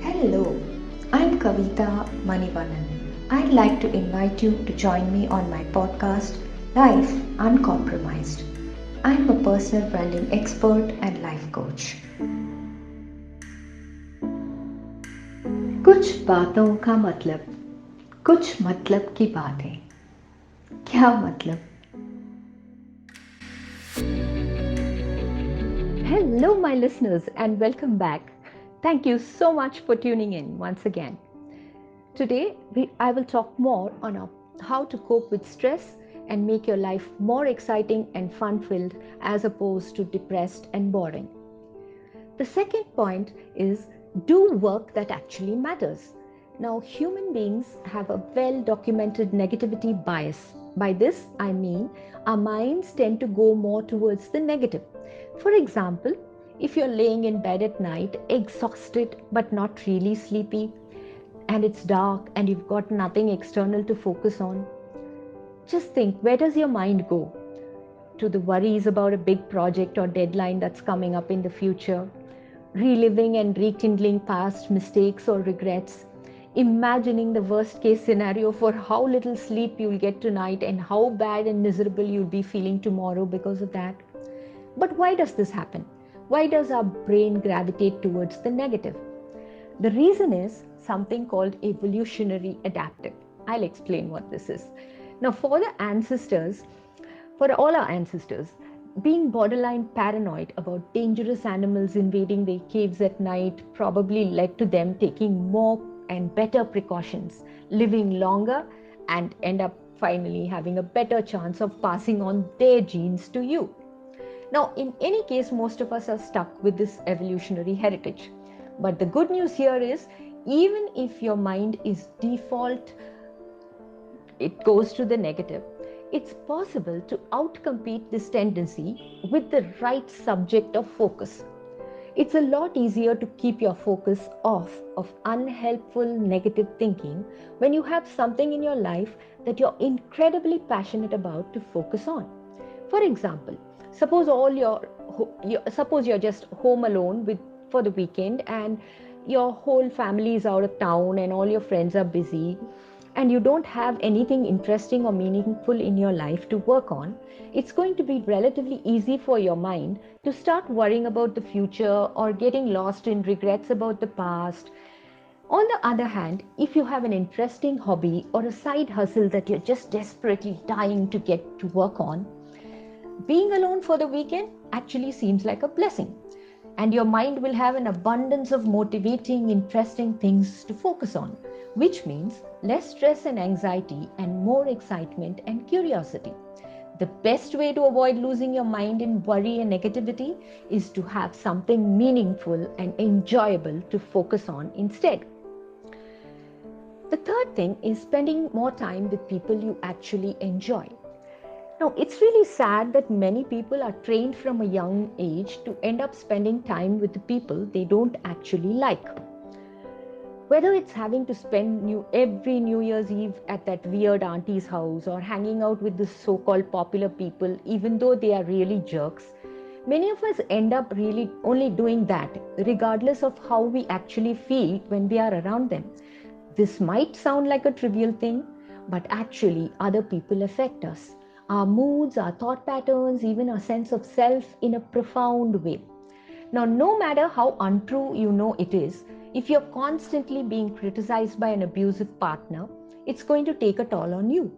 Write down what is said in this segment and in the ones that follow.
Hello, I'm Kavitha Manevannan. I'd like to invite you to join me on my podcast, Life Uncompromised. I'm a personal branding expert and life coach. कुछ बातों का मतलब, कुछ मतलब की बातें. क्या मतलब? Hello, my listeners, and welcome back. Thank you so much for tuning in once again. Today, I will talk more on how to cope with stress and make your life more exciting and fun-filled as opposed to depressed and boring. The second point is do work that actually matters. Now, human beings have a well-documented negativity bias. By this, I mean our minds tend to go more towards the negative. For example, if you're laying in bed at night, exhausted but not really sleepy, and it's dark and you've got nothing external to focus on, just think, where does your mind go? To the worries about a big project or deadline that's coming up in the future, reliving and rekindling past mistakes or regrets, imagining the worst case scenario for how little sleep you'll get tonight and how bad and miserable you'll be feeling tomorrow because of that. But why does this happen? Why does our brain gravitate towards the negative? The reason is something called evolutionary adaptive. I'll explain what this is. Now, for all our ancestors, being borderline paranoid about dangerous animals invading their caves at night probably led to them taking more and better precautions, living longer, and end up finally having a better chance of passing on their genes to you. Now, in any case, most of us are stuck with this evolutionary heritage. But the good news here is, even if your mind is default, it goes to the negative, it's possible to outcompete this tendency with the right subject of focus. It's a lot easier to keep your focus off of unhelpful negative thinking when you have something in your life that you're incredibly passionate about to focus on. For example, suppose you're just home alone for the weekend and your whole family is out of town and all your friends are busy and you don't have anything interesting or meaningful in your life to work on. It's going to be relatively easy for your mind to start worrying about the future or getting lost in regrets about the past. On the other hand, if you have an interesting hobby or a side hustle that you're just desperately dying to get to work on, being alone for the weekend actually seems like a blessing, and your mind will have an abundance of motivating, interesting things to focus on, which means less stress and anxiety and more excitement and curiosity. The best way to avoid losing your mind in worry and negativity is to have something meaningful and enjoyable to focus on instead. The third thing is spending more time with people you actually enjoy. Now, it's really sad that many people are trained from a young age to end up spending time with the people they don't actually like. Whether it's having to spend every New Year's Eve at that weird auntie's house or hanging out with the so-called popular people, even though they are really jerks, many of us end up really only doing that, regardless of how we actually feel when we are around them. This might sound like a trivial thing, but actually other people affect us. Our moods, our thought patterns, even our sense of self in a profound way. Now, no matter how untrue you know it is, if you're constantly being criticized by an abusive partner, it's going to take a toll on you.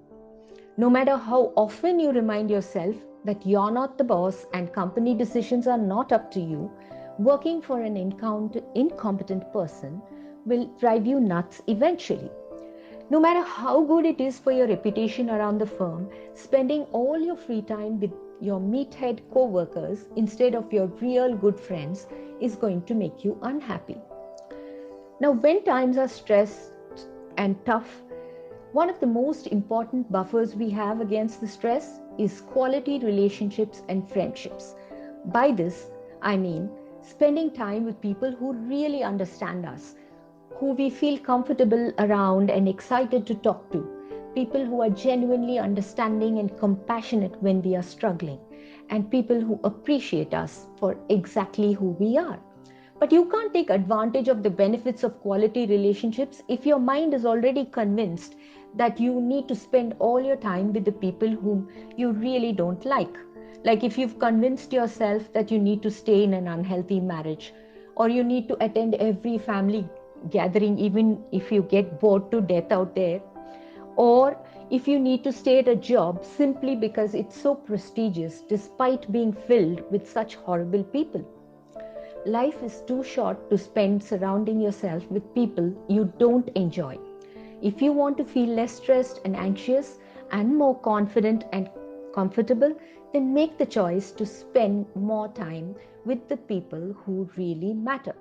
No matter how often you remind yourself that you're not the boss and company decisions are not up to you, working for an incompetent person will drive you nuts eventually. No matter how good it is for your reputation around the firm, spending all your free time with your meathead co-workers instead of your real good friends is going to make you unhappy. Now, when times are stressed and tough, one of the most important buffers we have against the stress is quality relationships and friendships. By this, I mean spending time with people who really understand us, who we feel comfortable around and excited to talk to, people who are genuinely understanding and compassionate when we are struggling, and people who appreciate us for exactly who we are. But you can't take advantage of the benefits of quality relationships if your mind is already convinced that you need to spend all your time with the people whom you really don't like. Like if you've convinced yourself that you need to stay in an unhealthy marriage, or you need to attend every family gathering even if you get bored to death out there, or if you need to stay at a job simply because it's so prestigious despite being filled with such horrible people. Life is too short to spend surrounding yourself with people you don't enjoy. If you want to feel less stressed and anxious and more confident and comfortable, then make the choice to spend more time with the people who really matter.